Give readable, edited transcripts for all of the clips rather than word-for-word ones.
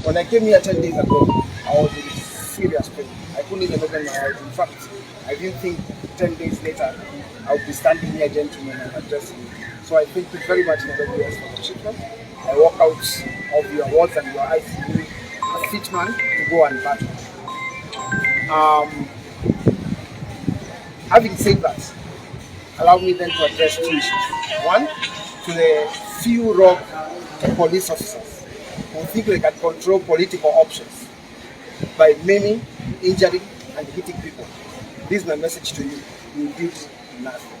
When I came here 10 days ago, I was in serious pain. I couldn't even open my eyes. In fact, I didn't think 10 days later I would be standing here, gentlemen, and addressing you. So I thank you very much in AWS for the treatment. I walk out of your words and your eyes to be a fit man to go and battle. Having said that, allow me then to address two issues. One, to the few rogue police officers who think they can control political options by maiming, injuring, and hitting people. This is my message to you. You did nothing.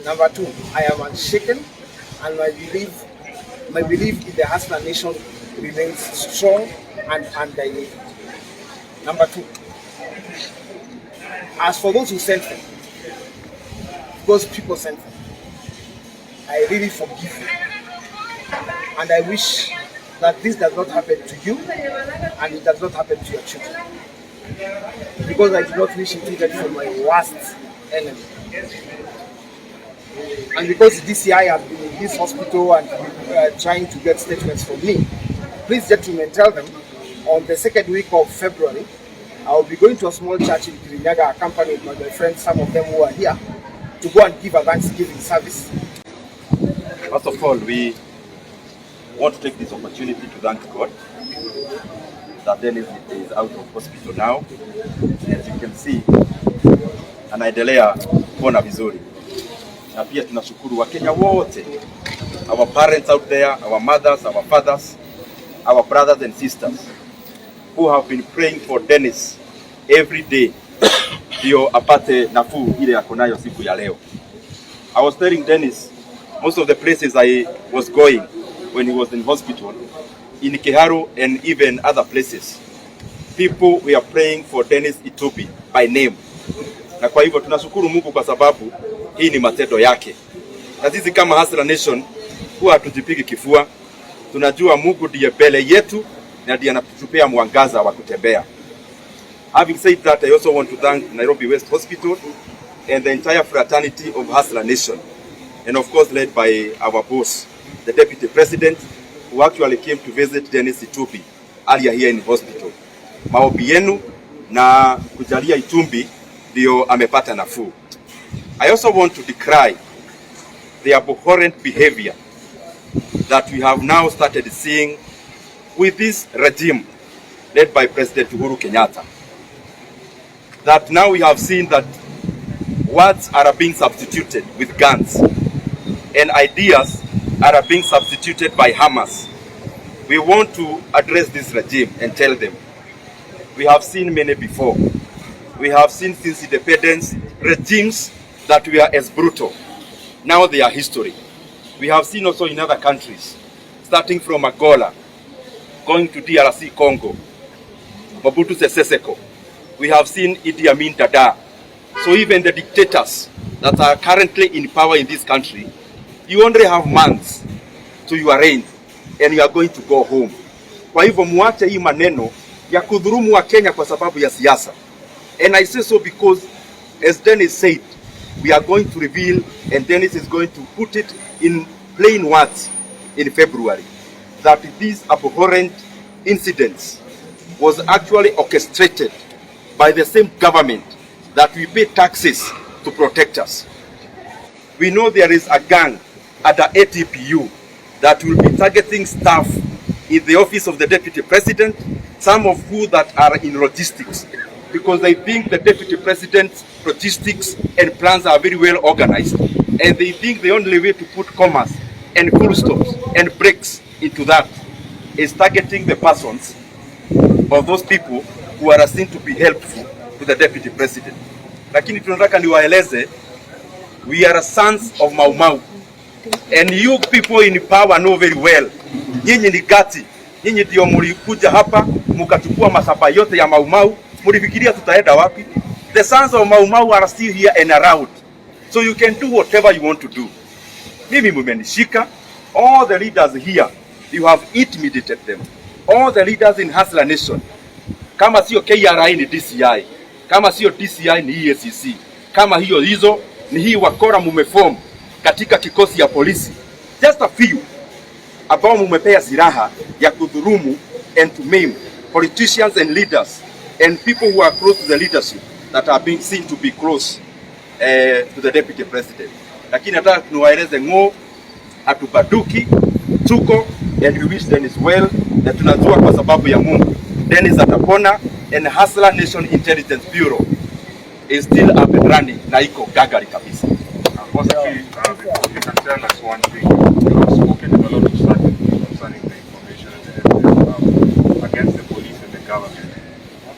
Number two, I am unshaken, and my belief in the Hustler Nation remains strong and undiluted. Number two, as for those who sent them, those people sent them, I really forgive you. And I wish that this does not happen to you and it does not happen to your children. Because I do not wish it even for my worst enemy. And because DCI has been in this hospital and trying to get statements from me, please, gentlemen, tell them on the second week of February, I will be going to a small church in Kirinyaga, accompanied by my friends, some of them who are here, to go and give a Thanksgiving service. First of all, we want to take this opportunity to thank God that Dennis is out of hospital now. As you can see, anaendelea kupona vizuri. Na pia tunashukuru Wakenya wote, our parents out there, our mothers, our fathers, our brothers and sisters who have been praying for Dennis every day ndio apate nafuu ile yako nayo siku ya leo. I was telling Dennis, most of the places I was going when he was in hospital, in Kiharu and even other places, people were praying for Dennis Itubi by name. Na kwa hivyo tunashukuru Mungu kwa sababu hii ni matendo yake. Na sisi kama Hustler Nation huwa hatujipigi kifua. Tunajua Mungu ndiye mbele yetu na ndiye anatupea mwangaza wa kutembea. Having said that, I also want to thank Nairobi West Hospital and the entire fraternity of Hustler Nation, and of course led by our boss, the Deputy President, who actually came to visit Dennis Itubi earlier here in hospital. Maombi yenu na kujalia Itubi ndio amepata nafuu. I also want to decry the abhorrent behavior that we have now started seeing with this regime led by President Uhuru Kenyatta. That now we have seen that words are being substituted with guns and ideas are being substituted by hammers. We want to address this regime and tell them, we have seen many before. We have seen since independence regimes that were as brutal. Now they are history. We have seen also in other countries, starting from Angola, going to DRC Congo, Mobutu Sese Seko. We have seen Idi Amin Dada. So even the dictators that are currently in power in this country, you only have months to your reign and you are going to go home. Kwa hivyo muache hii maneno ya kudhurumu wa Kenya kwa sababu ya siasa. And I say so because, as Dennis said, we are going to reveal, and Dennis is going to put it in plain words in February, that these abhorrent incidents was actually orchestrated by the same government that we pay taxes to protect us. We know there is a gang at the ATPU that will be targeting staff in the office of the Deputy President, some of who that are in logistics, because they think the Deputy President's logistics and plans are very well organized, and they think the only way to put commas and full stops and breaks into that is targeting the persons of those people who are seen to be helpful to the Deputy President. Lakini tunataka niwaeleze, we are sons of Mau Mau, and you people in power know very well. Nyinyi ni gati, nyinyi ndio mlikuja hapa mukachukua masaba yote ya Mau Mau. Mlifikiria tutaenda wapi? The sons of Mau Mau are still here and around, so you can do whatever you want to do. Mimi mumenishika, all the leaders here, you have intimidated them. All the leaders in Hustler Nation, kama sio KRI ni DCI, kama sio DCI ni EACC, kama hizo ni hii wakora mumeform katika kikosi ya polisi. Just a few ambao mumepea silaha ya kudhulumu and to maim politicians and leaders and people who are close to the leadership that are being seen to be close to the deputy president. Lakini nataka tunawaeleze ng'o, hatubaduki, tuko, and we wish Dennis well, na tunajua kwa sababu ya Mungu Dennis atapona, and Hustler Nation Intelligence Bureau is still up and running na iko gagari kabisa. Possibly, if you can tell us one thing, you have spoken with a lot of certainty concerning the information and the evidence against the police and the government.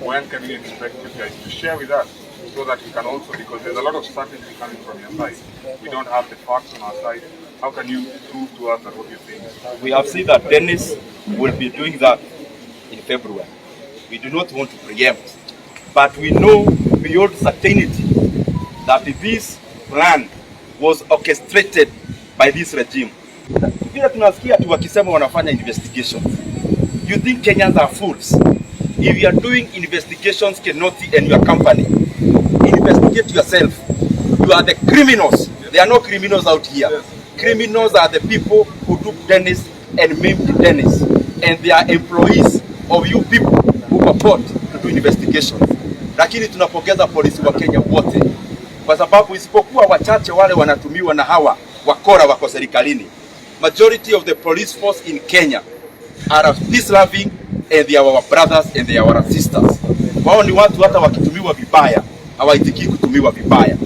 When can we expect you guys to share with us so that we can also, because there's a lot of certainty coming from your side, we don't have the facts on our side. How can you prove to us that what you're saying is? We have seen that Dennis will be doing that in February. We do not want to preempt, but we know beyond certainty that this plan was orchestrated by this regime. Vile tunasikia tu wakisema wanafanya investigations. You think Kenyans are fools? If you are doing investigations, Kenoti and your company, investigate yourself. You are the criminals. There are no criminals out here. Yes. Criminals are the people who took Dennis and maimed Dennis, and they are employees of you people who purport to do investigations. Lakini tunapongeza polisi wa Kenya wote, kwa sababu isipokuwa wachache wale wanatumiwa na hawa wakora wako serikalini. Majority of the police force in Kenya are peace loving, and they are our brothers and they are our sisters. Wao ni watu hata wakitumiwa vibaya hawaitikii kutumiwa vibaya.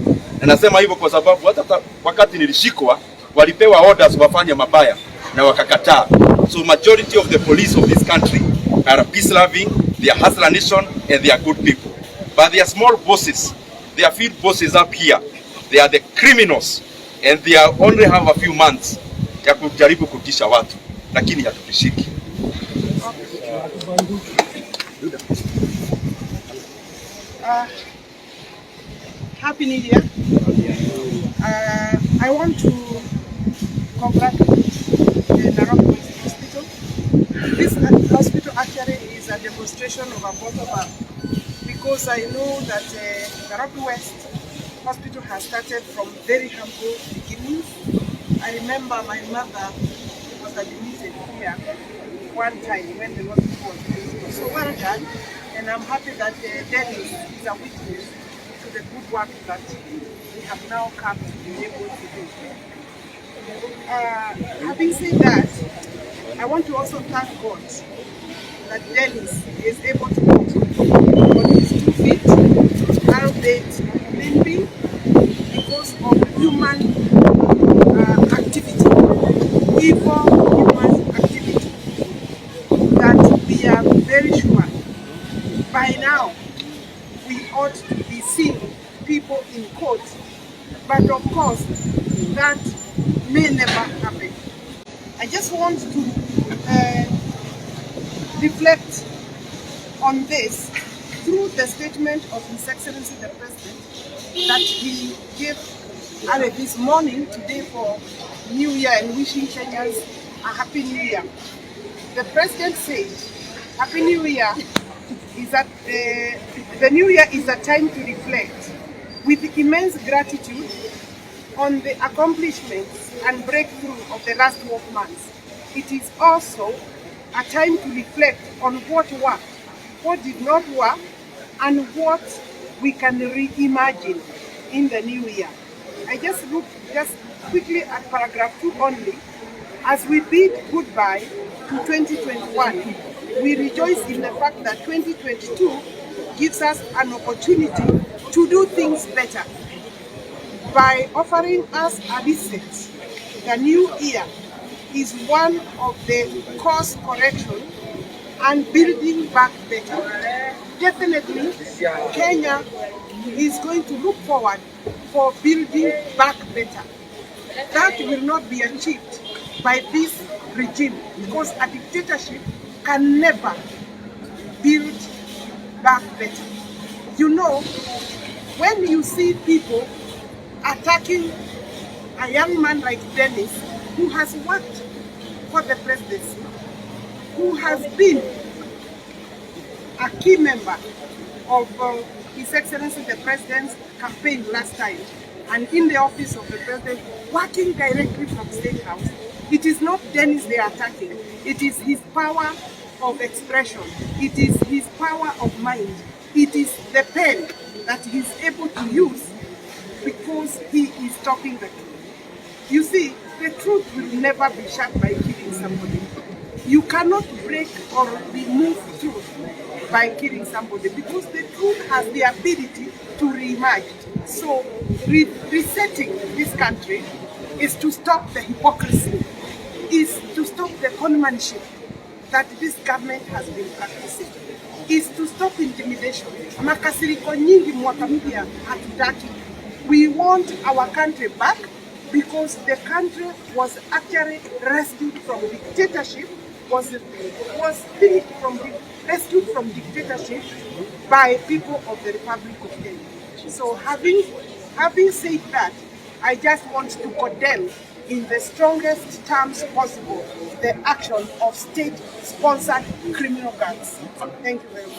Na nasema hivyo kwa sababu hata wakati nilishikwa walipewa orders wafanye mabaya na wakakataa. So majority of the police of this country are peace loving, they are Hustler Nation, and they are good people. But they are small bosses. They are field bosses up here. They are the criminals, and they are only have a few months ya kujaribu kutisha watu, lakini hatutishiki. Happy New Year. I want to congratulate the Nairobi Hospital. This hospital actually is a demonstration of a bottom-up, because I know that Nairobi West Hospital has started from very humble beginnings. I remember my mother was admitted here one time when the hospital was built. So well done, and I'm happy that Dennis is a witness to the good work that we have now come to be able to do. Having said that, I want to also thank God that Dennis is able to walk on his 2 feet, albeit limping, because of human activity, evil human activity, that we are very sure by now we ought to be seeing people in court, but of course that may never happen. I just want to reflect on this through the statement of His Excellency the President that he gave this morning today for New Year and wishing Kenyans a Happy New Year. The President said, Happy New Year is that the New Year is a time to reflect with immense gratitude on the accomplishments and breakthrough of the last 12 months. It is also a time to reflect on what worked, what did not work, and what we can reimagine in the new year. I just look quickly at paragraph 2 only. As we bid goodbye to 2021, we rejoice in the fact that 2022 gives us an opportunity to do things better by offering us a reset. The new year is one of the course correction and building back better. Definitely, Kenya is going to look forward for building back better. That will not be achieved by this regime, because a dictatorship can never build back better. You know, when you see people attacking a young man like Dennis, who has worked for the presidency, who has been a key member of His Excellency the President's campaign last time, and in the office of the President, working directly from State House, It is not Dennis they are attacking. It is his power of expression. It is his power of mind. It is the pen that he's able to use because he is talking the truth. You see, the truth will never be shut by killing somebody. You cannot break or remove truth by killing somebody because the truth has the ability to re-emerge. So resetting this country is to stop the hypocrisy, is to stop the conmanship that this government has been practicing, is to stop intimidation. Makasiriko nyingi mwaka mpya hatutaki. We want our country back because the country was actually rescued from dictatorship, rescued from dictatorship by people of the Republic of Kenya. So having said that, I just want to condemn in the strongest terms possible the action of state-sponsored criminal gangs. Thank you very much.